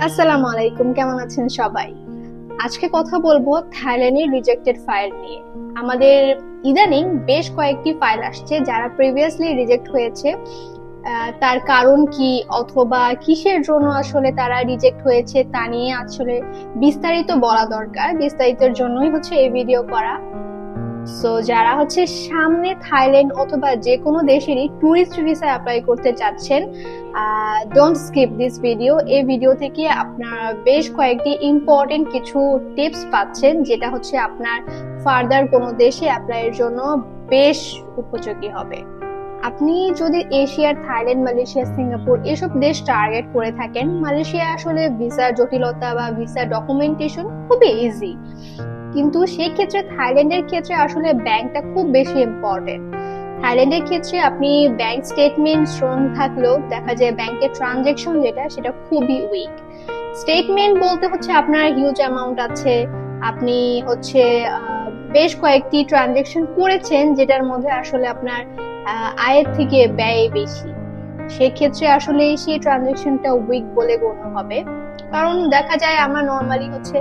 আসসালামু আলাইকুম, কেমন আছেন সবাই? আজকে কথা বলবো থাইল্যান্ডের রিজেক্টেড ফাইল নিয়ে। আমাদের ইদানিং বেশ কয়েকটি ফাইল আসছে যারা প্রিভিয়াসলি রিজেক্ট হয়েছে। তার কারণ কি অথবা কিসের জন্য আসলে তারা রিজেক্ট হয়েছে তা নিয়ে আসলে বিস্তারিত বলা দরকার। বিস্তারিতের জন্যই হচ্ছে এই ভিডিও করা। সো যারা হচ্ছে সামনে থাইল্যান্ড অথবা যে কোনো দেশেরই ট্যুরিস্ট ভিসা অ্যাপ্লাই করতে চাচ্ছেন, ডোন্ট স্কিপ দিস ভিডিও। এই ভিডিও থেকে আপনারা বেশ কয়েকটি ইম্পর্টেন্ট কিছু টিপস পাচ্ছেন, যেটা হচ্ছে আপনার ফার্দার কোনো দেশে অ্যাপ্লাইয়ের জন্য বেশ উপযোগী হবে। আপনি যদি এশিয়ার থাইল্যান্ড, মালয়েশিয়া, সিঙ্গাপুর এসব দেশ টার্গেট করে থাকেন, মালয়েশিয়া আসলে ভিসার জটিলতা বা ভিসা ডকুমেন্টেশন খুবই ইজি, কিন্তু সেই ক্ষেত্রে থাইল্যান্ডের ক্ষেত্রে আসলে ব্যাংকটা খুব বেশি ইম্পর্টেন্ট। থাইল্যান্ডের ক্ষেত্রে আপনি ব্যাংক স্টেটমেন্ট স্ট্রং থাকলেও দেখা যায় ব্যাংকের ট্রানজেকশন সেটা খুবই উইক। স্টেটমেন্ট বলতে হচ্ছে আপনার হিউজ অ্যামাউন্ট আছে, আপনি হচ্ছে বেশ কয়েকটি ট্রানজেকশন করেছেন যেটার মধ্যে আসলে আপনার আয়ের থেকে ব্যয় বেশি, সেক্ষেত্রে আসলে সেই ট্রানজেকশনটা উইক বলে গণ্য হবে। কারণ দেখা যায় আমরা নর্মালি হচ্ছে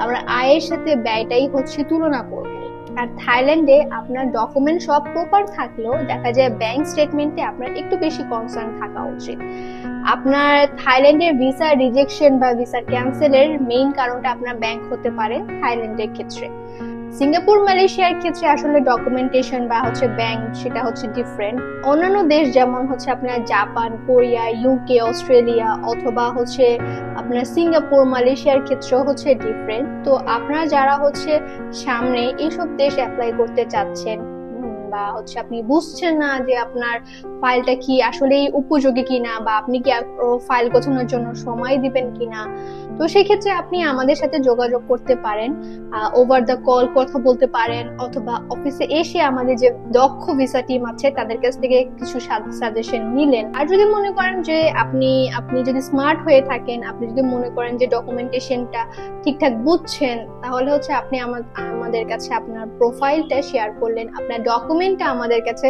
আমরা আয়ের সাথে ব্যয়টাই হচ্ছে তুলনা করব। আর থাইল্যান্ডে আপনার ডকুমেন্ট সব প্রপার থাকলেও দেখা যায় ব্যাংক স্টেটমেন্টে আপনার একটু বেশি কনসার্ন থাকা উচিত। আপনার থাইল্যান্ডের ভিসা রিজেকশন বা ভিসা ক্যান্সেলের মেইন কারণটা আপনার ব্যাংক হতে পারে থাইল্যান্ডের ক্ষেত্রে। সিঙ্গাপুর, মালয়েশিয়ার ক্ষেত্রে আসলে ডকুমেন্টেশন বা হচ্ছে ব্যাংক সেটা হচ্ছে ডিফারেন্ট। অন্যান্য দেশ যেমন হচ্ছে আপনার জাপান, কোরিয়া, ইউকে, অস্ট্রেলিয়া অথবা হচ্ছে আপনার সিঙ্গাপুর, মালয়েশিয়ার ক্ষেত্রেও হচ্ছে ডিফারেন্ট। তো আপনারা যারা হচ্ছে সামনে এইসব দেশ অ্যাপ্লাই করতে চাচ্ছেন বা হচ্ছে আপনি বুঝছেন না যে আপনার ফাইলটা কি আসলেই উপযোগী কিনা বা আপনি কি ফাইল গোছানোর জন্য সময় দিবেন কিনা, তো সেক্ষেত্রে আপনি আমাদের সাথে যোগাযোগ করতে পারেন, ওভার দ্য কল কথা বলতে পারেন অথবা অফিসে এসে আমাদের যে দক্ষ ভিসা টিম আছে তাদের কাছ থেকে কিছু সাজেশন নিলেন। আর যদি মনে করেন যে আপনি যদি স্মার্ট হয়ে থাকেন, আপনি যদি মনে করেন যে ডকুমেন্টেশনটা ঠিকঠাক বুঝছেন, তাহলে হচ্ছে আপনি আমাদের কাছে আপনার প্রোফাইলটা শেয়ার করলেন, আপনার ডকুমেন্টটা আমাদের কাছে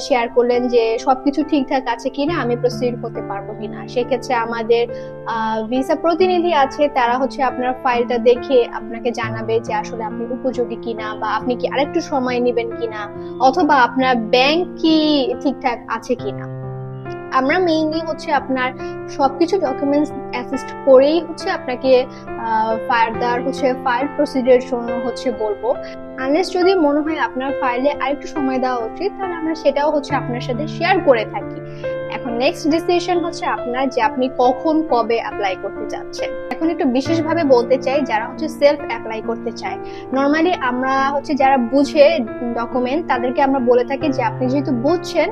শেয়ার করলেন যে সবকিছু ঠিকঠাক আছে কিনা, আমি প্রসিড হতে পারবো কিনা। সেক্ষেত্রে আমাদের ভিসা প্রতিনিধি আছে, তারা হচ্ছে আপনার ফাইলটা দেখে আপনাকে জানাবে যে আসলে আপনি উপযোগী কিনা বা আপনি কি আরেকটু সময় নেবেন কিনা অথবা আপনার ব্যাংক কি ঠিকঠাক আছে কিনা। আমরা মেইনলি হচ্ছে আপনার সবকিছু ডকুমেন্টস অ্যাসিস্ট করেই হচ্ছে আপনাকে ফার্দার হচ্ছে ফাইল প্রসিডিউর জন্য হচ্ছে বলবো। আনলেস যদি মনে হয় আপনার ফাইলে আরেকটু সময় দেওয়া উচিত, তাহলে আমরা সেটাও হচ্ছে আপনার সাথে শেয়ার করে থাকি। এখন নেক্সট ডিসিশন হচ্ছে আপনার, যে আপনি কখন কবে অ্যাপ্লাই করতে যাচ্ছেন। এখন একটু বিশেষভাবে বলতে চাই যারা হচ্ছে সেলফ অ্যাপ্লাই করতে চায়। নর্মালি আমরা হচ্ছে যারা বুঝে ডকুমেন্ট তাদেরকে আমরা বলে থাকি যে আপনি যেহেতু বুঝছেন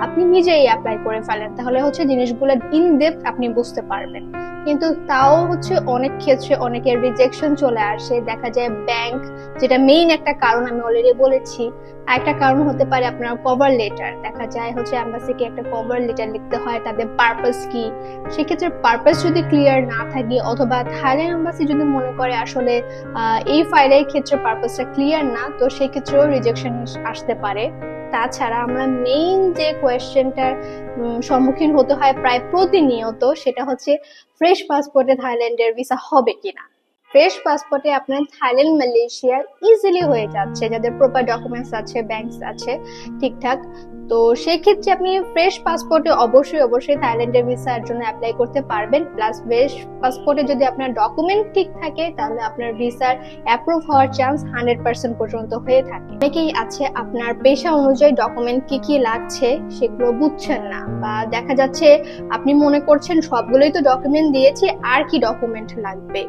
আপনি নিজেই অ্যাপ্লাই করে ফেলেন, তাহলে হচ্ছে জিনিসগুলো ইন ডেপথ আপনি বুঝতে পারবেন। কিন্তু তাও হচ্ছে অনেক ক্ষেত্রে অনেকের রিজেকশন চলে আসে, দেখা যায় ব্যাংক, যেটা মেইন একটা কারণ আমি অলরেডি বলেছি। একটা কারণ হতে পারে আপনার কভার লেটার, দেখা যায় হচ্ছে এম্বাসিকে একটা কভার লেটার লিখতে হয়, তাদের পারপাস কি, সেক্ষেত্রে পারপাস যদি ক্লিয়ার না থাকে অথবা থাইল্যান্ড এম্বাসি যদি মনে করে আসলে এই ফাইলের ক্ষেত্রে পারপাসটা ক্লিয়ার না, তো সেক্ষেত্রেও রিজেকশন আসতে পারে। তাছাড়া আমরা মেইন যে কোয়েশ্চেনটার সম্মুখীন হতে হয় প্রায় প্রতিনিয়ত, সেটা হচ্ছে ফ্রেশ পাসপোর্টে থাইল্যান্ডের ভিসা হবে কিনা। ফ্রেশ পাসপোর্টে আপনার থাইল্যান্ড, মালয়েশিয়া ইজিলি হয়ে যাচ্ছে যাদের প্রপার ডকুমেন্টস আছে, ব্যাংকস আছে ঠিকঠাক। তো সেক্ষেত্রে আপনি ফ্রেশ পাসপোর্টে অবশ্যই থাইল্যান্ডের ভিসার জন্য অ্যাপ্লাই করতে পারবেন। প্লাস ফ্রেশ পাসপোর্টে যদি আপনার ডকুমেন্ট ঠিক থাকে তাহলে আপনার ভিসার অ্যাপ্রুভ হওয়ার চান্স 100% পর্যন্ত হয়ে থাকে। অনেকেই আছে আপনার পেশা অনুযায়ী ডকুমেন্ট কি লাগছে সেগুলো বুঝছেন না, বা দেখা যাচ্ছে আপনি মনে করছেন সবগুলোই তো ডকুমেন্ট দিয়েছি, আর কি ডকুমেন্ট লাগবে।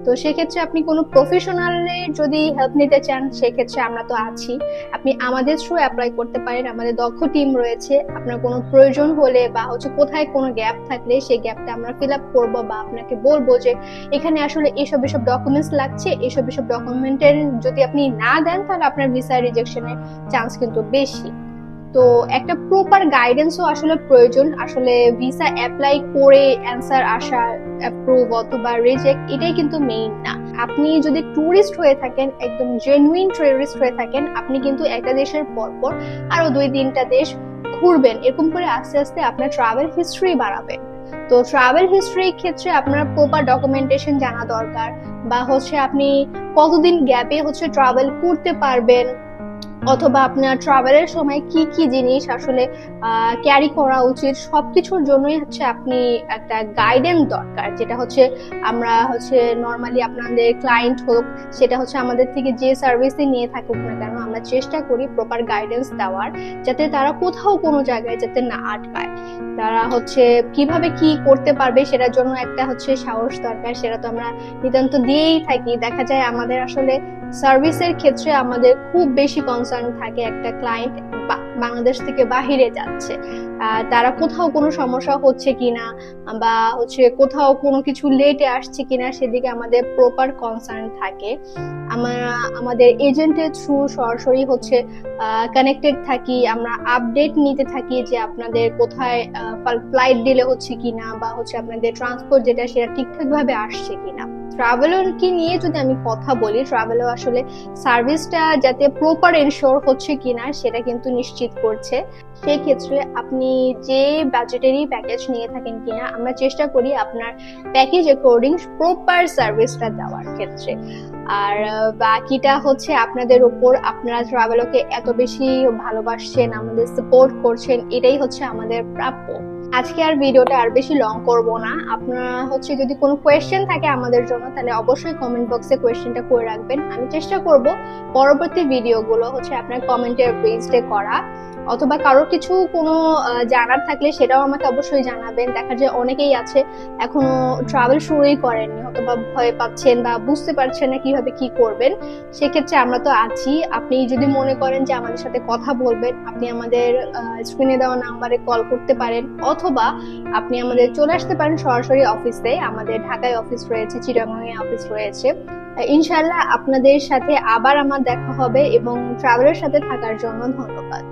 তো সেক্ষেত্রে আপনি কোনো প্রফেশনালের যদি হেল্প নিতে চান, সেক্ষেত্রে আমরা তো আছি, আপনি আমাদের থ্রু অ্যাপ্লাই করতে পারেন। আমাদের দক্ষ টিম রয়েছে, আপনার কোনো প্রয়োজন হলে বা হচ্ছে কোথায় কোনো গ্যাপ থাকলে সেই গ্যাপটা আমরা ফিল আপ করবো বা আপনাকে বলবো যে এখানে আসলে এসব ডকুমেন্টস লাগছে, এসব ডকুমেন্টের যদি আপনি না দেন তাহলে আপনার ভিসা রিজেকশনের চান্স কিন্তু বেশি। তো একটা প্রপার গাইডেন্সও আসলে প্রয়োজন। আসলে ভিসা অ্যাপ্লাই করে অ্যান্সার আসা, অ্যাপ্রুভ অথবা রিজেক্ট, এটাই কিন্তু মেইন না। আপনি যদি ট্যুরিস্ট হয়ে থাকেন, একদম জেনুইন ট্যুরিস্ট হয়ে থাকেন, আপনি কিন্তু একটা দেশের পরপর আরো 2-3টা দেশ ঘুরবেন, এরকম করে আস্তে আস্তে আপনার ট্রাভেল হিস্ট্রি বাড়াবেন। তো ট্রাভেল হিস্ট্রির ক্ষেত্রে আপনার প্রপার ডকুমেন্টেশন জানা দরকার, বা হচ্ছে আপনি কতদিন গ্যাপে হচ্ছে ট্রাভেল করতে পারবেন, অথবা আপনার ট্রাভেলের সময় কি কি জিনিস আসলে ক্যারি করা উচিত, সবকিছুর জন্যই হচ্ছে আপনি একটা গাইডেন্স দরকার, যেটা হচ্ছে আমরা হচ্ছে নর্মালি আপনাদের ক্লায়েন্ট হোক, সেটা হচ্ছে আমাদের থেকে যে সার্ভিসই নিয়ে থাকুক না কেন, আমরা চেষ্টা করি প্রপার গাইডেন্স দেওয়ার, যাতে তারা কোথাও কোনো জায়গায় যাতে না আটকায়। তারা হচ্ছে কিভাবে কি করতে পারবে সেটার জন্য একটা হচ্ছে সাহস দরকার, সেটা তো আমরা নিতান্ত দিয়েই থাকি। দেখা যায় আমাদের আসলে সার্ভিসের ক্ষেত্রে আমাদের খুব বেশি কনসার্ন থাকে একটা ক্লায়েন্ট বাংলাদেশ থেকে বাহিরে যাচ্ছে, তারা কোথাও কোনো সমস্যা হচ্ছে কিনা, বা হচ্ছে কোথাও কোনো কিছু লেটে আসছে কিনা, সেদিকে আমাদের প্রপার কনসার্ন থাকে। আমরা আমাদের এজেন্টের থ্রু সরাসরি হচ্ছে কানেক্টেড থাকি, আমরা আপডেট নিতে থাকি যে আপনাদের কোথায় ফ্লাইট ডিলে হচ্ছে কিনা, বা হচ্ছে আপনাদের ট্রান্সপোর্ট যেটা সেটা ঠিকঠাক ভাবে আসছে কিনা। ট্রাভেলার কি নিয়ে যদি আমি কথা বলি, ট্রাভেলার আসলে সার্ভিসটা যাতে প্রপার এনশিওর হচ্ছে কিনা সেটা কিন্তু নিশ্চিত করছে। সেই ক্ষেত্রে আপনি যে বাজেটেরই প্যাকেজ নিয়ে থাকেন কিনা, আমরা চেষ্টা করি আপনার প্যাকেজ অ্যাকর্ডিং প্রপার সার্ভিসটা দেওয়ার ক্ষেত্রে। আর বাকিটা হচ্ছে আপনাদের উপর, আপনারা ট্রাভেলকে এত বেশি ভালোবাসছেন, আমাদের সাপোর্ট করছেন, এটাই হচ্ছে আমাদের প্রাপ্য। আজকে আর ভিডিওটা আর বেশি লং করব না। আপনারা হচ্ছে যদি কোনো কোয়েশ্চেন থাকে আমাদের জন্য, তাহলে অবশ্যই কমেন্ট বক্সে কোয়েশ্চেনটা করে রাখবেন। আমি চেষ্টা করব পরবর্তী ভিডিওগুলো হচ্ছে আপনার কমেন্টের বেসডে করা, অথবা কারোর কিছু কোনো জানার থাকলে সেটাও আমাকে অবশ্যই জানাবেন। দেখা যায় অনেকেই আছে এখনো ট্রাভেল শুরুই করেননি, অথবা ভয় পাচ্ছেন বা বুঝতে পারছেন না কিভাবে কি করবেন। সেক্ষেত্রে আমরা তো আছি। আপনি যদি মনে করেন যে আমাদের সাথে কথা বলবেন, আপনি আমাদের স্ক্রিনে দেওয়া নাম্বারে কল করতে পারেন, অথবা আপনি আমাদের চলে আসতে পারেন সরাসরি অফিসে। আমাদের ঢাকায় অফিস রয়েছে, চিটাগাংয়ে অফিস রয়েছে। ইনশাআল্লাহ আপনাদের সাথে আবার আমার দেখা হবে, এবং ট্রাভেলের সাথে থাকার জন্য ধন্যবাদ।